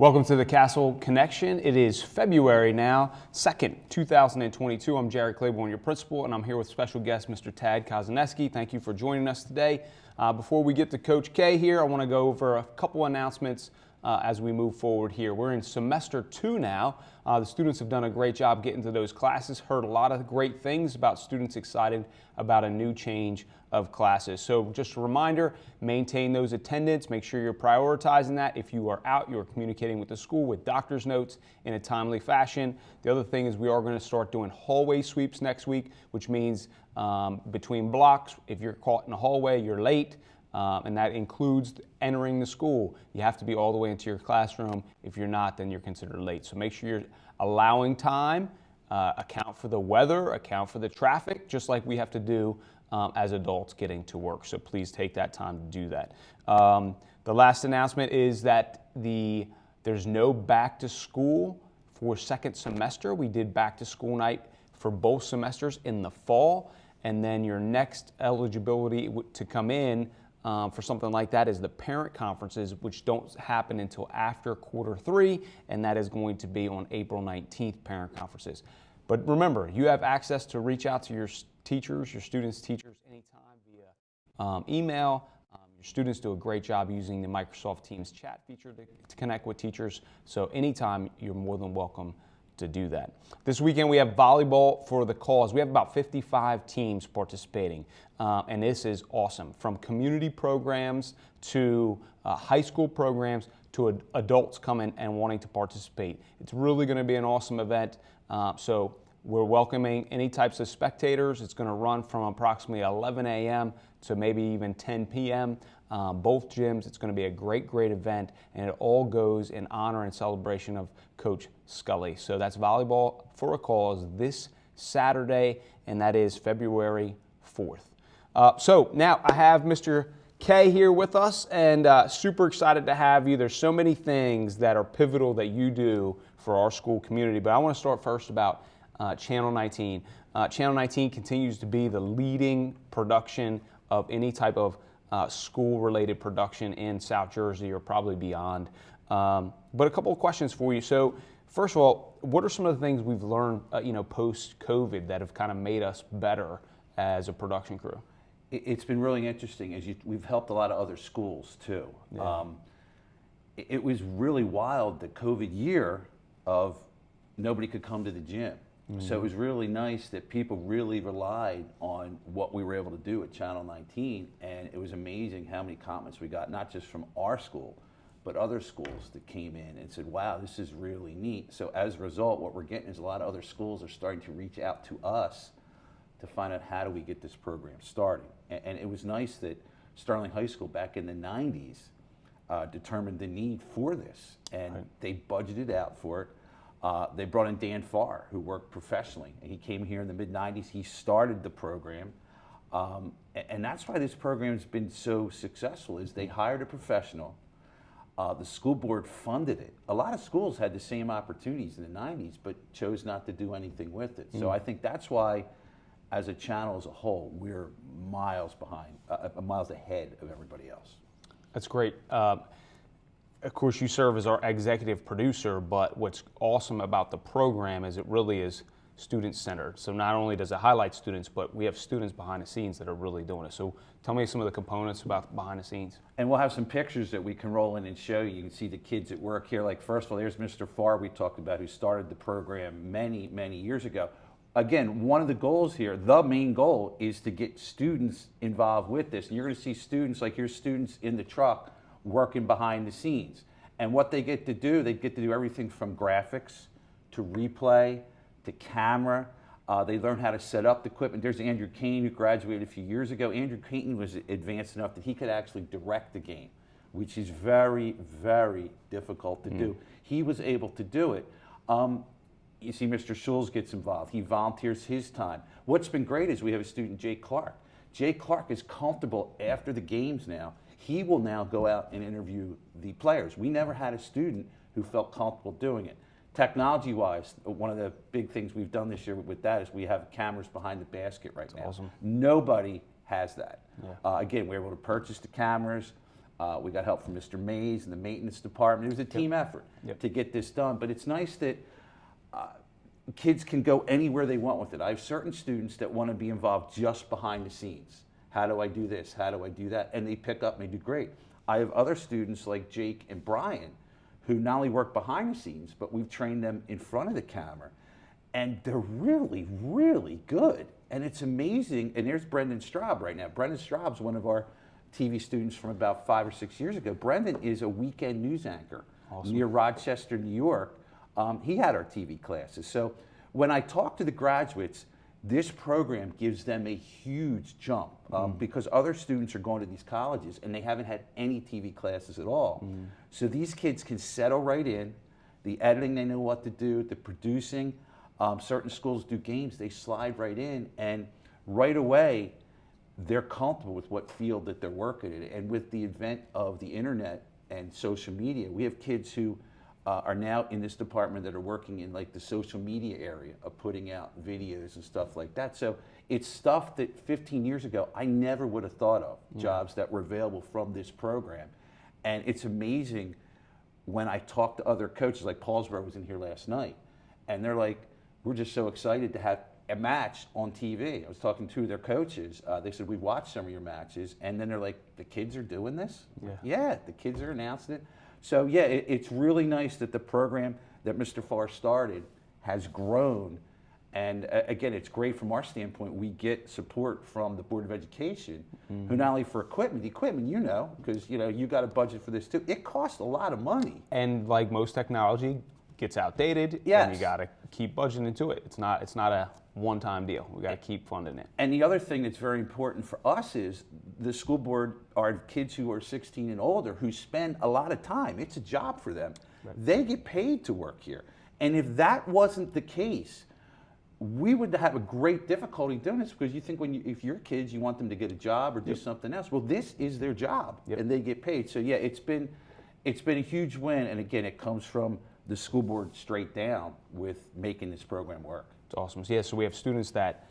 Welcome to the Castle Connection. It is February now, 2nd, 2022. I'm Jarod Claybourn, your principal, and I'm here with special guest, Mr. Tad Kozaneski. Thank you for joining us today. Before we get to Coach K here, I want to go over a couple announcements as we move forward here. We're in semester 2 now. The students have done a great job getting to those classes. Heard a lot of great things about students excited about a new change of classes. So just a reminder, maintain those attendance. Make sure you're prioritizing that. If you are out, you're communicating with the school with doctor's notes in a timely fashion. The other thing is we are going to start doing hallway sweeps next week, which means between blocks, if you're caught in a hallway, you're late. And that includes entering the school. You have to be all the way into your classroom. If you're not, then you're considered late. So make sure you're allowing time, account for the weather, account for the traffic, just like we have to do as adults getting to work. So please take that time to do that. The last announcement is that there's no back to school for second semester. We did back to school night for both semesters in the fall. And then your next eligibility to come in for something like that is the parent conferences, which don't happen until after Q3, and that is going to be on April 19th, parent conferences. But remember, you have access to reach out to your teachers, your students' teachers anytime via email. Your students do a great job using the Microsoft Teams chat feature to connect with teachers, so anytime you're more than welcome to do that. This weekend we have volleyball for the cause. We have about 55 teams participating, and this is awesome. From community programs to high school programs to adults coming and wanting to participate. It's really going to be an awesome event. So we're welcoming any types of spectators. It's going to run from approximately 11 a.m. to maybe even 10 p.m. Both gyms. It's going to be a great event, and it all goes in honor and celebration of Coach Scully. So that's volleyball for a cause this Saturday, and that is February 4th. So now I have Mr. K here with us, and super excited to have you. There's so many things that are pivotal that you do for our school community, but I want to start first about Channel 19. Channel 19 continues to be the leading production of any type of school-related production in South Jersey or probably beyond. But a couple of questions for you. So first of all, what are some of the things we've learned post-COVID that have kind of made us better as a production crew? It's been really interesting. We've helped a lot of other schools too. Yeah. It was really wild, the COVID year of nobody could come to the gym. Mm-hmm. So it was really nice that people really relied on what we were able to do at Channel 19, and it was amazing how many comments we got, not just from our school, but other schools that came in and said, wow, this is really neat. So as a result, what we're getting is a lot of other schools are starting to reach out to us to find out how do we get this program started. And it was nice that Sterling High School back in the 90s determined the need for this, and right. They budgeted out for it. They brought in Dan Farr, who worked professionally, and he came here in the mid-90s. He started the program, and that's why this program has been so successful, is they hired a professional. The school board funded it. A lot of schools had the same opportunities in the 90s, but chose not to do anything with it. So I think that's why, as a channel as a whole, we're miles behind, miles ahead of everybody else. That's great. Of course, you serve as our executive producer, but what's awesome about the program is it really is student-centered. So not only does it highlight students, but we have students behind the scenes that are really doing it. So tell me some of the components about behind the scenes. And we'll have some pictures that we can roll in and show you. You can see the kids at work here. Like, first of all, there's Mr. Farr we talked about, who started the program many years ago. Again, one of the goals here, the main goal, is to get students involved with this. And you're going to see students, like here's students in the truck, working behind the scenes. And what they get to do, they get to do everything from graphics to replay to camera. They learn how to set up the equipment. There's Andrew Kane, who graduated a few years ago. Andrew Kane was advanced enough that he could actually direct the game, which is very difficult to do. He was able to do it. You see Mr. Schulz gets involved. He volunteers his time. What's been great is we have a student, Jay Clark. Jay Clark is comfortable after the games now. He will now go out and interview the players. We never had a student who felt comfortable doing it. Technology-wise, one of the big things we've done this year with that is we have cameras behind the basket right now. Awesome. Nobody has that. Yeah. Again, we're able to purchase the cameras. We got help from Mr. Mays and the maintenance department. It was a team effort to get this done. But it's nice that kids can go anywhere they want with it. I have certain students that want to be involved just behind the scenes. How do I do this? How do I do that? And they pick up and they do great. I have other students like Jake and Brian who not only work behind the scenes, but we've trained them in front of the camera. And they're really, really good. And it's amazing. And there's Brendan Straub right now. Brendan Straub's one of our TV students from about 5 or 6 years ago. Brendan is a weekend news anchor near Rochester, New York. He had our TV classes. So when I talk to the graduates, this program gives them a huge jump because other students are going to these colleges and they haven't had any TV classes at all. So these kids can settle right in. The editing, they know what to do. The producing, certain schools do games, they slide right in, and right away they're comfortable with what field that they're working in. And with the advent of the internet and social media, we have kids who are now in this department that are working in like the social media area of putting out videos and stuff like that. So it's stuff that 15 years ago I never would have thought of, jobs that were available from this program. And it's amazing when I talk to other coaches, like Paulsboro was in here last night, and they're like, we're just so excited to have a match on TV. I was talking to their coaches. They said, we watched some of your matches. And then they're like, the kids are doing this? Yeah, the kids are announcing it. So yeah, it's really nice that the program that Mr. Farr started has grown. And again, it's great from our standpoint. We get support from the Board of Education, who not only for equipment, because you got a budget for this too. It costs a lot of money. And like most technology, gets outdated, yes. and you got to keep budgeting into it. It's not a one-time deal. We got to keep funding it. And the other thing that's very important for us is the school board are kids who are 16 and older who spend a lot of time. It's a job for them. Right. They get paid to work here. And if that wasn't the case, we would have a great difficulty doing this, because you think if you're kids, you want them to get a job or do something else. Well, this is their job, and they get paid. So yeah, it's been a huge win. And again, it comes from the school board straight down with making this program work. It's awesome. So, yeah, so we have students that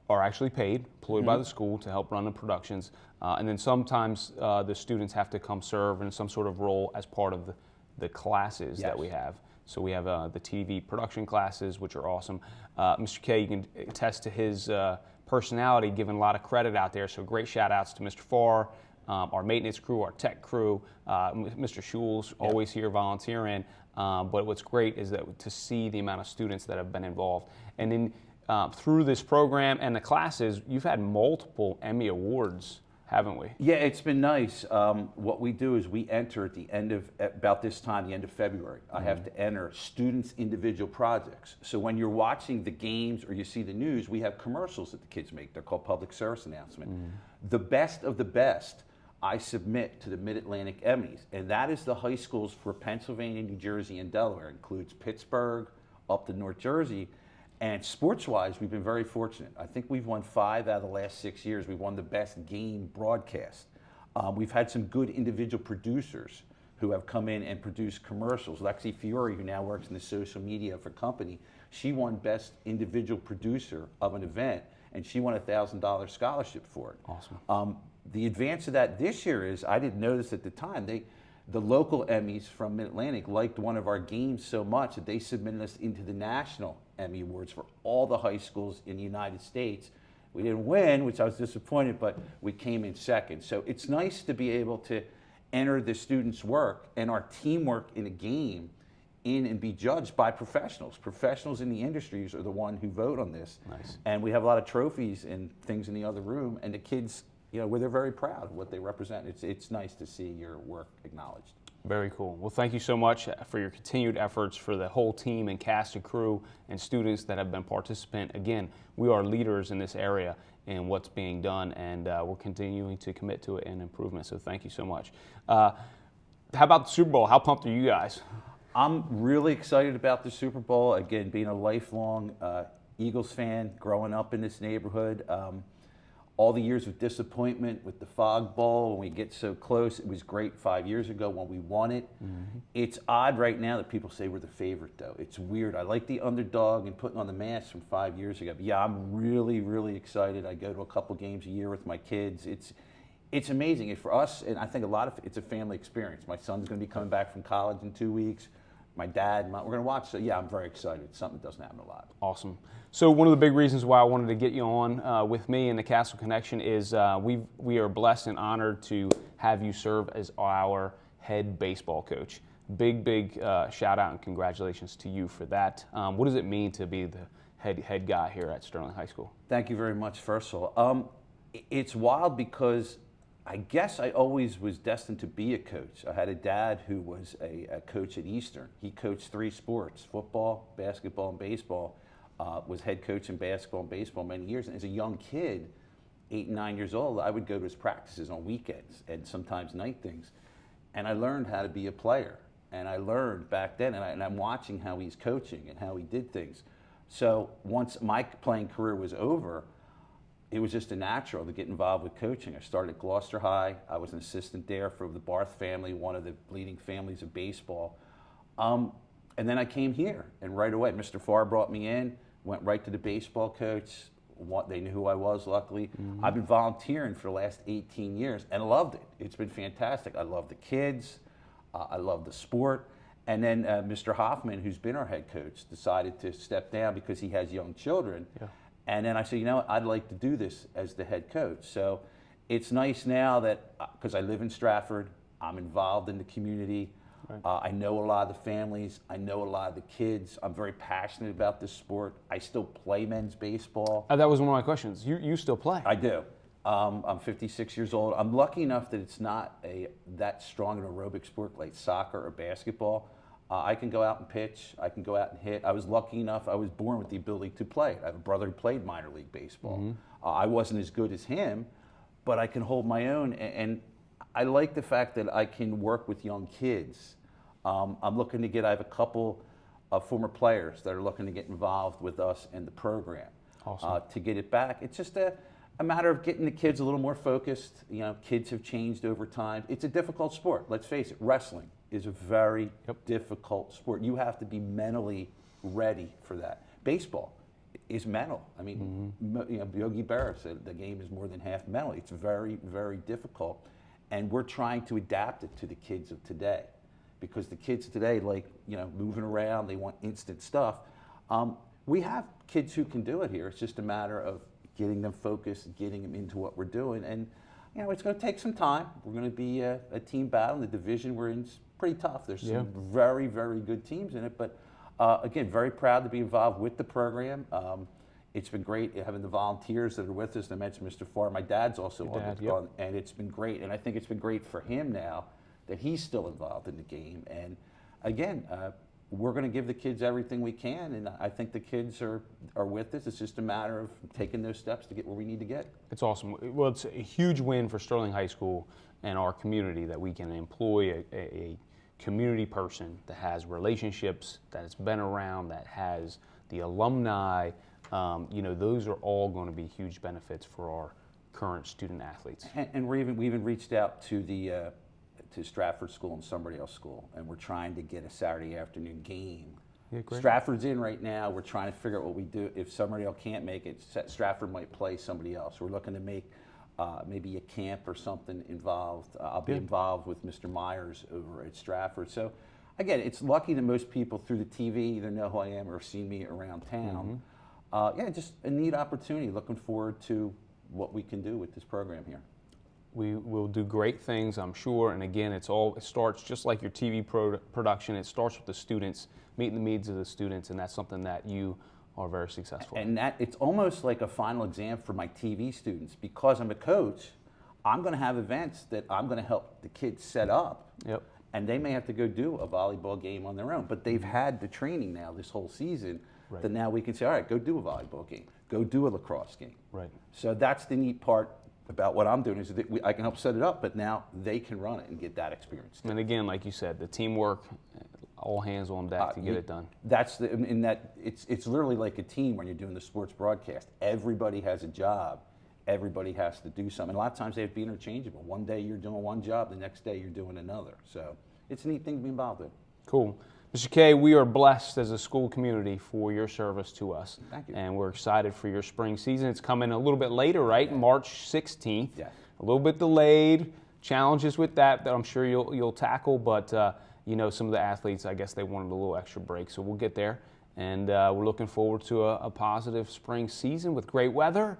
are actually paid, employed by the school to help run the productions, and then sometimes the students have to come serve in some sort of role as part of the classes that we have. So we have the TV production classes, which are awesome. Mr. K, you can attest to his personality, giving a lot of credit out there. So great shout outs to Mr. Farr, our maintenance crew, our tech crew, Mr. Schulz, always here volunteering. But what's great is that to see the amount of students that have been involved. And then through this program and the classes, you've had multiple Emmy Awards, haven't we? Yeah, it's been nice. What we do is we enter at the end of, about this time, the end of February, I have to enter students' individual projects. So when you're watching the games or you see the news, we have commercials that the kids make. They're called public service announcement. The best of the best I submit to the Mid-Atlantic Emmys, and that is the high schools for Pennsylvania, New Jersey, and Delaware. It includes Pittsburgh, up to North Jersey. And sports-wise, we've been very fortunate. I think we've won 5 out of the last 6 years. We've won the best game broadcast. We've had some good individual producers who have come in and produced commercials. Lexi Fiore, who now works in the social media for company, she won best individual producer of an event, and she won a $1,000 scholarship for it. Awesome. The advance of that this year is, I didn't know this at the time, the local Emmys from Mid-Atlantic liked one of our games so much that they submitted us into the National Emmy Awards for all the high schools in the United States. We didn't win, which I was disappointed, but we came in second. So it's nice to be able to enter the students' work and our teamwork in a game in and be judged by professionals. Professionals in the industries are the one who vote on this. Nice. And we have a lot of trophies and things in the other room, and the kids, where they're very proud of what they represent. It's nice to see your work acknowledged. Very cool. Well, thank you so much for your continued efforts, for the whole team and cast and crew and students that have been participant. Again, we are leaders in this area in what's being done, and we're continuing to commit to it and improvement. So thank you so much. How about the Super Bowl? How pumped are you guys? I'm really excited about the Super Bowl. Again, being a lifelong Eagles fan, growing up in this neighborhood. All the years of disappointment with the Fog Bowl, when we get so close. It was great 5 years ago when we won it. It's odd right now that people say we're the favorite, though. It's weird. I like the underdog and putting on the mask from 5 years ago. But yeah, I'm really, really excited. I go to a couple games a year with my kids. It's amazing. For us, and I think it's a family experience. My son's going to be coming back from college in 2 weeks. My dad, we're going to watch. So yeah, I'm very excited. It's something that doesn't happen a lot. Awesome. So one of the big reasons why I wanted to get you on with me in the Castle Connection is we are blessed and honored to have you serve as our head baseball coach. Big shout out and congratulations to you for that. What does it mean to be the head guy here at Sterling High School? Thank you very much, first of all. It's wild because I guess I always was destined to be a coach. I had a dad who was a coach at Eastern. He coached 3 sports, football, basketball, and baseball. Was head coach in basketball and baseball many years. And as a young kid, 8 and 9 years old, I would go to his practices on weekends and sometimes night things. And I learned how to be a player. And I learned back then, and I'm watching how he's coaching and how he did things. So once my playing career was over, it was just a natural to get involved with coaching. I started at Gloucester High. I was an assistant there for the Barth family, one of the leading families of baseball. And then I came here, and right away, Mr. Farr brought me in, went right to the baseball coach. They knew who I was, luckily. Mm-hmm. I've been volunteering for the last 18 years and loved it. It's been fantastic. I love the kids. I love the sport. And then Mr. Hoffman, who's been our head coach, decided to step down because he has young children. Yeah. And then I said, you know what, I'd like to do this as the head coach. So it's nice now that, because I live in Stratford, I'm involved in the community. Right. I know a lot of the families. I know a lot of the kids. I'm very passionate about this sport. I still play men's baseball. That was one of my questions. You still play? I do. I'm 56 years old. I'm lucky enough that it's not that strong an aerobic sport like soccer or basketball. I can go out and pitch. I can go out and hit. I was lucky enough. I was born with the ability to play. I have a brother who played minor league baseball. Mm-hmm. I wasn't as good as him, but I can hold my own. And I like the fact that I can work with young kids. I'm looking to I have a couple of former players that are looking to get involved with us in the program. Awesome. To get it back. It's just a matter of getting the kids a little more focused. You know, kids have changed over time. It's a difficult sport. Let's face it, wrestling is a very difficult sport. You have to be mentally ready for that. Baseball is mental. I mean, you know, Yogi Berra said the game is more than half mental. It's very, very difficult. And we're trying to adapt it to the kids of today. Because the kids today, like, you know, moving around, they want instant stuff. We have kids who can do it here. It's just a matter of getting them focused, getting them into what we're doing. And, you know, it's going to take some time. We're going to be a team battle. The division we're in is pretty tough. There's some very, very good teams in it. But, again, very proud to be involved with the program. It's been great having the volunteers that are with us. I mentioned Mr. Farr. My dad's also on, and it's been great. And I think it's been great for him now that he's still involved in the game. And again, we're going to give the kids everything we can, and I think the kids are with us. It's just a matter of taking those steps to get where we need to get. It's awesome. Well, it's a huge win for Sterling High School and our community that we can employ a community person that has relationships, that has been around, that has the alumni. You know, those are all going to be huge benefits for our current student athletes. And we even reached out to to Stratford School and Somebody School, and we're trying to get a Saturday afternoon game. Yeah, Stratford's in right now. We're trying to figure out what we do. If somebody else can't make it, Stratford might play somebody else. We're looking to make maybe a camp or something involved. I'll be involved with Mr. Myers over at Stratford. So again, it's lucky that most people through the TV either know who I am or have seen me around town. Yeah, just a neat opportunity. Looking forward to what we can do with this program here. We will do great things, I'm sure. And again, it starts just like your TV production. It starts with the students, meeting the needs of the students, and that's something that you are very successful in. And it's almost like a final exam for my TV students. Because I'm a coach, I'm going to have events that I'm going to help the kids set up. And they may have to go do a volleyball game on their own. But they've had the training now this whole season that now we can say, all right, go do a volleyball game. Go do a lacrosse game. So that's the neat part about what I'm doing is that I can help set it up, but now they can run it and get that experience. And again, like you said, the teamwork, all hands on deck to get it done. That's it's literally like a team when you're doing the sports broadcast. Everybody has a job. Everybody has to do something. And a lot of times they have to be interchangeable. One day you're doing one job, the next day you're doing another. So it's a neat thing to be involved in. Cool. Mr. K, we are blessed as a school community for your service to us. Thank you. And we're excited for your spring season. It's coming a little bit later, right? March 16th. Yes. a little bit delayed. Challenges with that I'm sure you'll tackle, but some of the athletes, I guess they wanted a little extra break, so we'll get there. And we're looking forward to a positive spring season with great weather.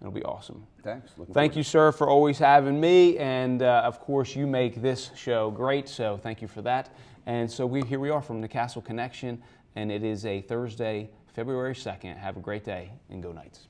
It'll be awesome. Thanks. Thank you, sir, for always having me. And, of course, you make this show great, so thank you for that. And so here we are from the Castle Connection, and it is a Thursday, February 2nd. Have a great day, and go Knights.